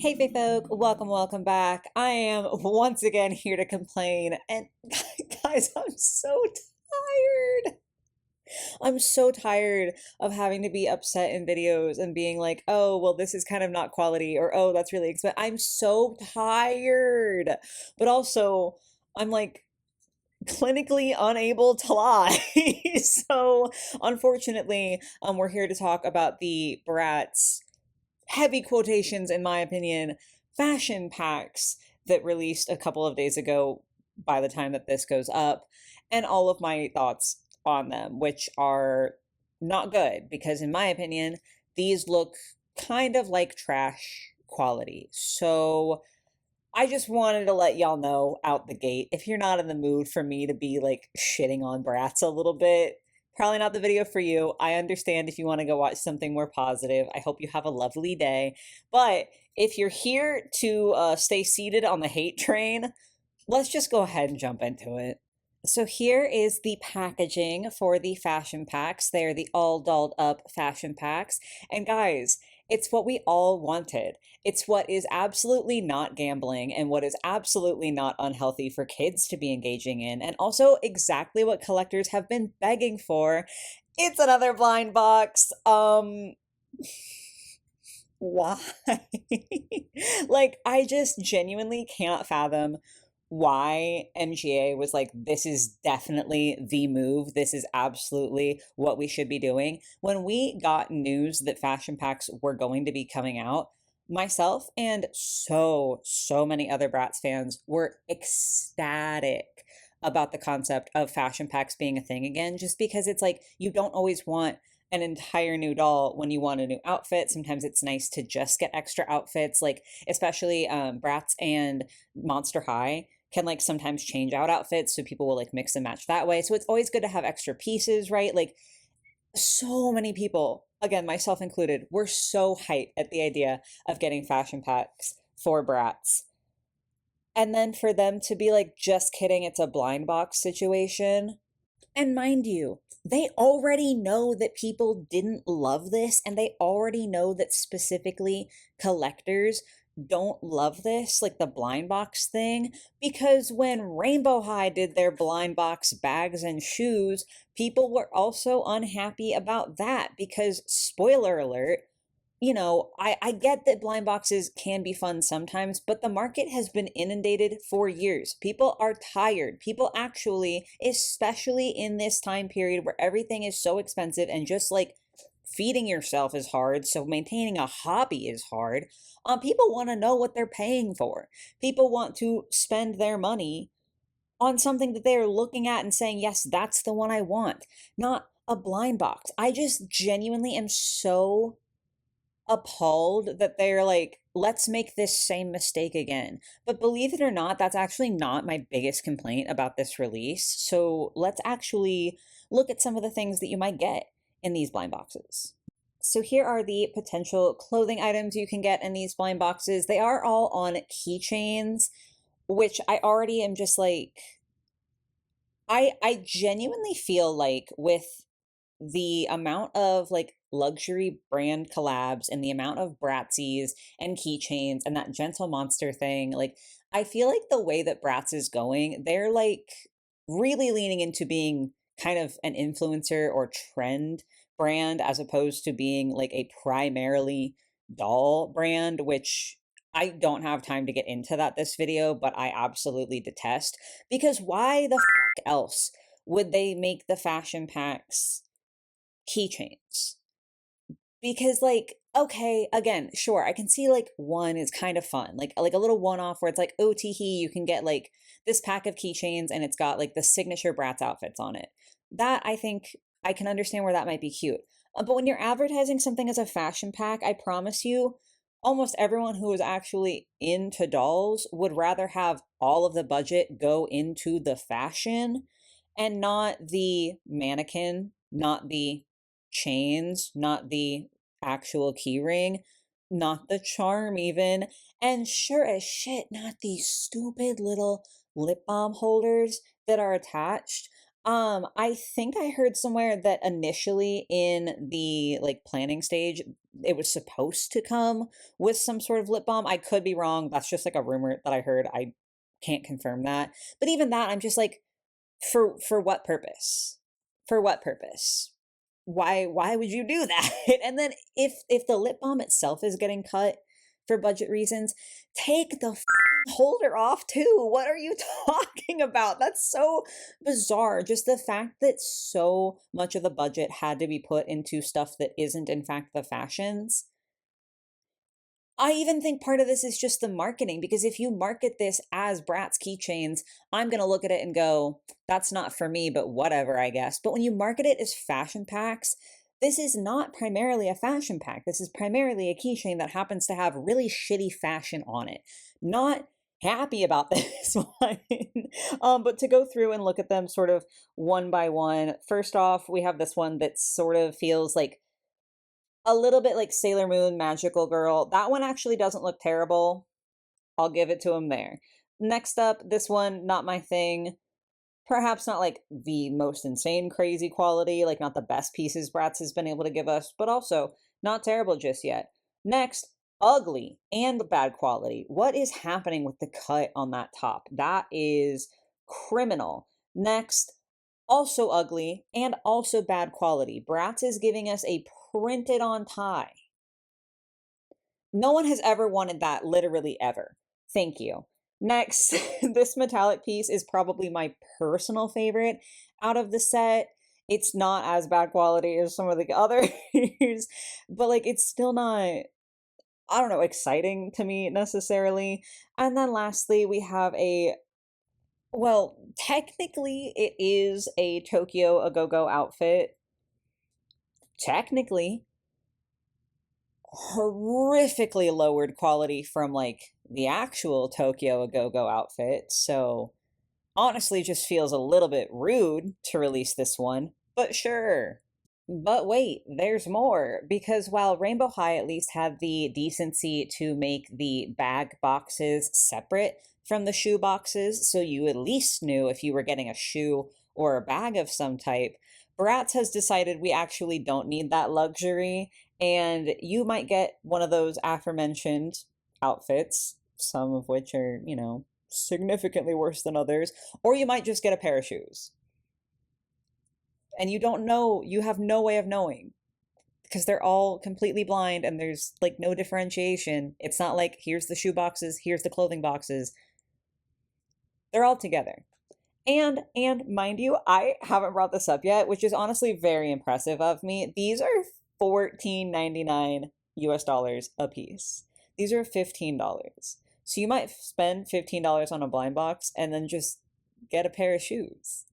Hey, Fae folk, welcome back. I am once again here to complain. And guys, I'm so tired. I'm so tired of having to be upset in videos and being like, oh, well, this is kind of not quality, or oh, that's really expensive. I'm so tired. But also, I'm like clinically unable to lie. So, unfortunately, we're here to talk about the Bratz heavy quotations, in my opinion, fashion packs that released a couple of days ago by the time that this goes up, and all of my thoughts on them, which are not good because, in my opinion, these look kind of like trash quality. So I just wanted to let y'all know out the gate, if you're not in the mood for me to be like shitting on Bratz a little bit, probably not the video for you. I understand if you want to go watch something more positive. I hope you have a lovely day. But if you're here to stay seated on the hate train, let's just go ahead and jump into it. So here is the packaging for the fashion packs. They're the all dolled up fashion packs. And guys, it's what we all wanted. It's what is absolutely not gambling and what is absolutely not unhealthy for kids to be engaging in. And also exactly what collectors have been begging for. It's another blind box. Why? Like, I just genuinely can't fathom why MGA was like, this is definitely the move. This is absolutely what we should be doing. When we got news that fashion packs were going to be coming out, myself and so many other Bratz fans were ecstatic about the concept of fashion packs being a thing again, just because it's like you don't always want an entire new doll when you want a new outfit. Sometimes it's nice to just get extra outfits, like especially Bratz and Monster High can like sometimes change out outfits, so people will like mix and match that way. So it's always good to have extra pieces, right? Like so many people, again, myself included, were so hyped at the idea of getting fashion packs for Bratz. And then for them to be like, just kidding, it's a blind box situation. And mind you, they already know that people didn't love this, and they already know that specifically collectors don't love this, like the blind box thing, because when Rainbow High did their blind box bags and shoes, people were also unhappy about that because, spoiler alert, I get that blind boxes can be fun sometimes, but the market has been inundated for years. People are tired. People actually, especially in this time period where everything is so expensive and just like feeding yourself is hard, so maintaining a hobby is hard. People want to know what they're paying for. People want to spend their money on something that they're looking at and saying, yes, that's the one I want, not a blind box. I just genuinely am so appalled that they're like, let's make this same mistake again. But believe it or not, that's actually not my biggest complaint about this release. So let's actually look at some of the things that you might get in these blind boxes. So here are the potential clothing items you can get in these blind boxes. They are all on keychains, which I already am just like, I genuinely feel like with the amount of like luxury brand collabs and the amount of Bratzies and keychains and that gentle monster thing, like I feel like the way that Bratz is going, they're like really leaning into being kind of an influencer or trend brand as opposed to being like a primarily doll brand, which I don't have time to get into that this video, but I absolutely detest, because why the fuck else would they make the fashion packs keychains? Because like, okay, again, sure, I can see like one is kind of fun, like a little one-off where it's like, oh teehee, you can get like this pack of keychains and it's got like the signature Bratz outfits on it. That I think I can understand where that might be cute. But when you're advertising something as a fashion pack, I promise you, almost everyone who is actually into dolls would rather have all of the budget go into the fashion and not the mannequin, not the chains, not the actual keyring, not the charm even, and sure as shit, not these stupid little lip balm holders that are attached. I think I heard somewhere that initially in the like planning stage, it was supposed to come with some sort of lip balm. I could be wrong. That's just like a rumor that I heard. I can't confirm that. But even that, I'm just like, for what purpose? For what purpose? Why would you do that? And then if the lip balm itself is getting cut for budget reasons, take the holder off too. What are you talking about? That's so bizarre. Just the fact that so much of the budget had to be put into stuff that isn't in fact the fashions. I even think part of this is just the marketing, because if you market this as Bratz keychains, I'm going to look at it and go, that's not for me, but whatever, I guess. But when you market it as fashion packs, this is not primarily a fashion pack. This is primarily a keychain that happens to have really shitty fashion on it. Not happy about this one. But to go through and look at them sort of one by one, first off, we have this one that sort of feels like a little bit like Sailor Moon Magical Girl. That one actually doesn't look terrible. I'll give it to him there. Next up, this one, not my thing. Perhaps not like the most insane crazy quality, like not the best pieces Bratz has been able to give us, but also not terrible just yet. Next, ugly and bad quality. What is happening with the cut on that top? That is criminal. Next, also ugly and also bad quality. Bratz is giving us a printed on tie. No one has ever wanted that, literally ever. Thank you. Next, this metallic piece is probably my personal favorite out of the set. It's not as bad quality as some of the others, but like it's still not, I don't know, exciting to me necessarily. And then lastly, we have a, well, technically it is a Tokyo A Go-Go outfit. Technically, horrifically lowered quality from like the actual Tokyo A Go-Go outfit. So honestly just feels a little bit rude to release this one, but sure. But wait, there's more, because while Rainbow High at least had the decency to make the bag boxes separate from the shoe boxes, so you at least knew if you were getting a shoe or a bag of some type, Bratz has decided we actually don't need that luxury, and you might get one of those aforementioned outfits, some of which are, you know, significantly worse than others, or you might just get a pair of shoes. And you don't know, you have no way of knowing because they're all completely blind and there's like no differentiation. It's not like here's the shoe boxes, here's the clothing boxes. They're all together. And mind you, I haven't brought this up yet, which is honestly very impressive of me. These are $14.99 US dollars a piece. These are $15. So you might spend $15 on a blind box and then just get a pair of shoes.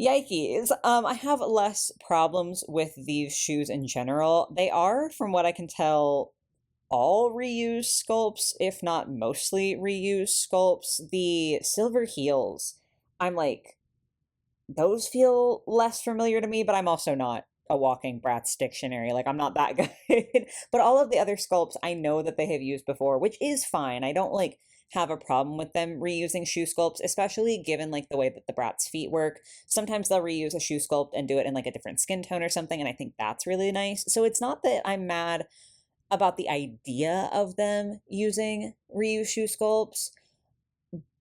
Yikes. I have less problems with these shoes in general. They are, from what I can tell, all reused sculpts, if not mostly reused sculpts. The silver heels, I'm like, those feel less familiar to me, but I'm also not a walking Bratz dictionary. Like, I'm not that good. But all of the other sculpts I know that they have used before, which is fine. I don't like have a problem with them reusing shoe sculpts, especially given like the way that the Bratz feet work. Sometimes they'll reuse a shoe sculpt and do it in like a different skin tone or something, and I think that's really nice. So it's not that I'm mad about the idea of them using reuse shoe sculpts,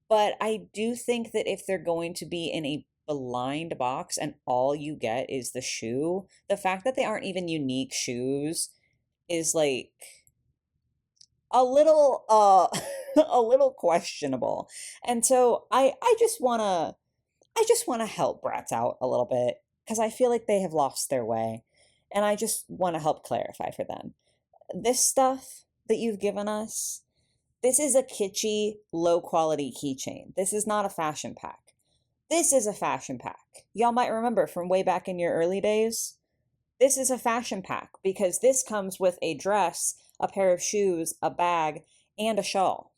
but I do think that if they're going to be in a blind box and all you get is the shoe, the fact that they aren't even unique shoes is like a little a little questionable. And so I just want to help Bratz out a little bit because I feel like they have lost their way and I just want to help clarify for them. This stuff that you've given us, this is a kitschy, low quality keychain. This is not a fashion pack. This is a fashion pack. Y'all might remember from way back in your early days. This is a fashion pack because this comes with a dress, a pair of shoes, a bag, and a shawl.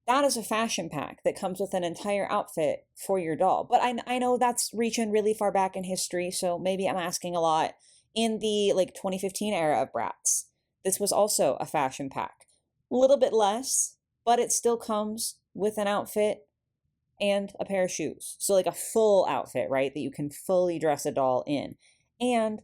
That is a fashion pack that comes with an entire outfit for your doll. But I know that's reaching really far back in history, so maybe I'm asking a lot. In the like 2015 era of Bratz, this was also a fashion pack. A little bit less, but it still comes with an outfit and a pair of shoes. So like a full outfit, right? That you can fully dress a doll in. And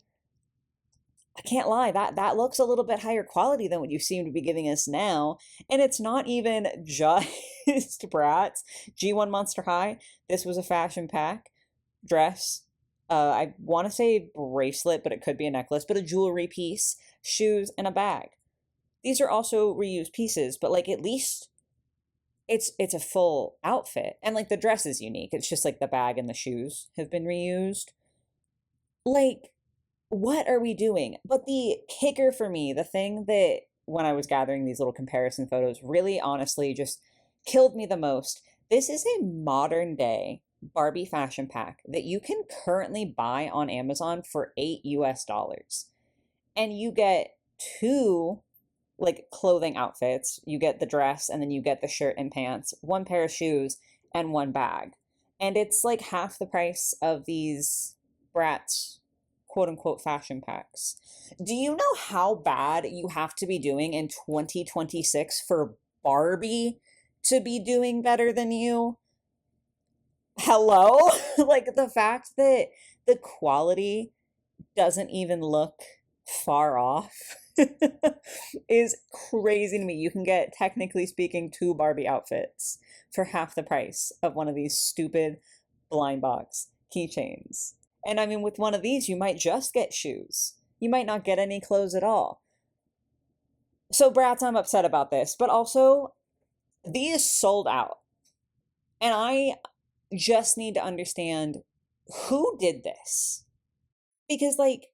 I can't lie, that looks a little bit higher quality than what you seem to be giving us now. And it's not even just Bratz. G1 Monster High, this was a fashion pack, dress, I want to say bracelet, but it could be a necklace, but a jewelry piece, shoes, and a bag. These are also reused pieces, but like at least it's a full outfit. And like the dress is unique. It's just like the bag and the shoes have been reused. Like, what are we doing? But the kicker for me, the thing that when I was gathering these little comparison photos really honestly just killed me the most, this is a modern day Barbie fashion pack that you can currently buy on Amazon for $8 US. And you get two like clothing outfits. You get the dress and then you get the shirt and pants, one pair of shoes, and one bag. And it's like half the price of these Bratz quote unquote fashion packs. Do you know how bad you have to be doing in 2026 for Barbie to be doing better than you? Hello? Like the fact that the quality doesn't even look far off is crazy to me. You can get, technically speaking, two Barbie outfits for half the price of one of these stupid blind box keychains. And I mean, with one of these, you might just get shoes. You might not get any clothes at all. So, Bratz, I'm upset about this, but also, these sold out. And I just need to understand who did this. Because, like,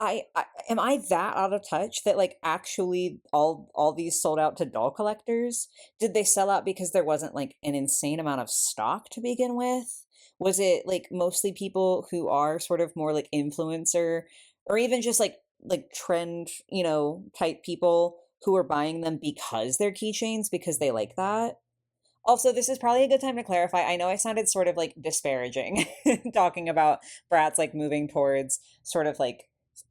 I am I that out of touch that like actually all these sold out to doll collectors? Did they sell out because there wasn't like an insane amount of stock to begin with? Was it like mostly people who are sort of more like influencer or even just like trend, type people who are buying them because they're keychains because they like that? Also, this is probably a good time to clarify. I know I sounded sort of like disparaging talking about Bratz like moving towards sort of like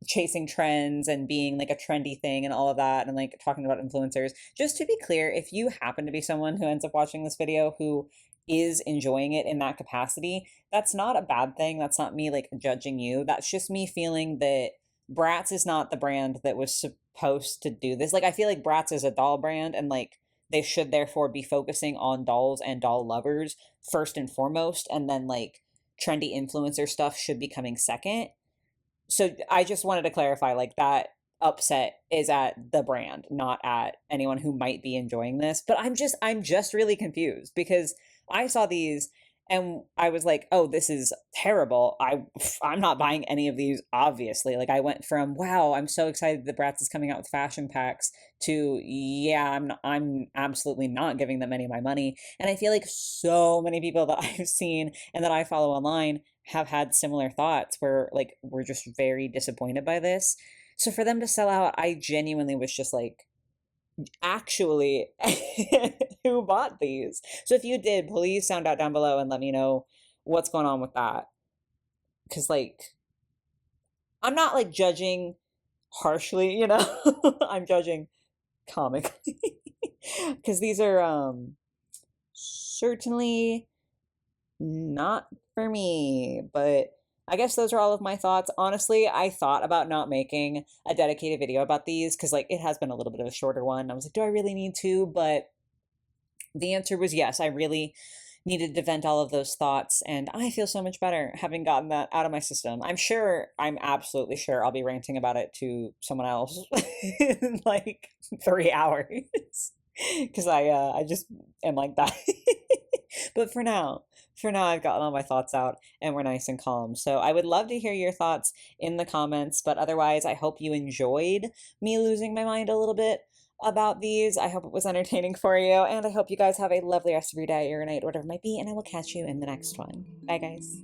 chasing trends and being like a trendy thing and all of that and like talking about influencers. Just to be clear, if you happen to be someone who ends up watching this video who is enjoying it in that capacity, that's not a bad thing. That's not me like judging you. That's just me feeling that Bratz is not the brand that was supposed to do this. Like I feel like Bratz is a doll brand and like they should therefore be focusing on dolls and doll lovers first and foremost, and then like trendy influencer stuff should be coming second. So I just wanted to clarify like that upset is at the brand, not at anyone who might be enjoying this. But I'm just really confused because I saw these and I was like, "Oh, this is terrible. I'm not buying any of these obviously." Like I went from, "Wow, I'm so excited that Bratz is coming out with fashion packs" to, "Yeah, I'm absolutely not giving them any of my money." And I feel like so many people that I've seen and that I follow online have had similar thoughts where like we're just very disappointed by this. So for them to sell out, I genuinely was just like, actually, who bought these? So if you did, please sound out down below and let me know what's going on with that. Because like, I'm not like judging harshly, I'm judging comically. Because these are certainly not for me, but I guess those are all of my thoughts. Honestly, I thought about not making a dedicated video about these because like it has been a little bit of a shorter one. I was like, do I really need to? But the answer was yes. I really needed to vent all of those thoughts, and I feel so much better having gotten that out of my system. I'm absolutely sure I'll be ranting about it to someone else in like 3 hours because I just am like that. But for now, I've gotten all my thoughts out and we're nice and calm. So I would love to hear your thoughts in the comments. But otherwise, I hope you enjoyed me losing my mind a little bit about these. I hope it was entertaining for you. And I hope you guys have a lovely rest of your day or your night, whatever it might be. And I will catch you in the next one. Bye, guys.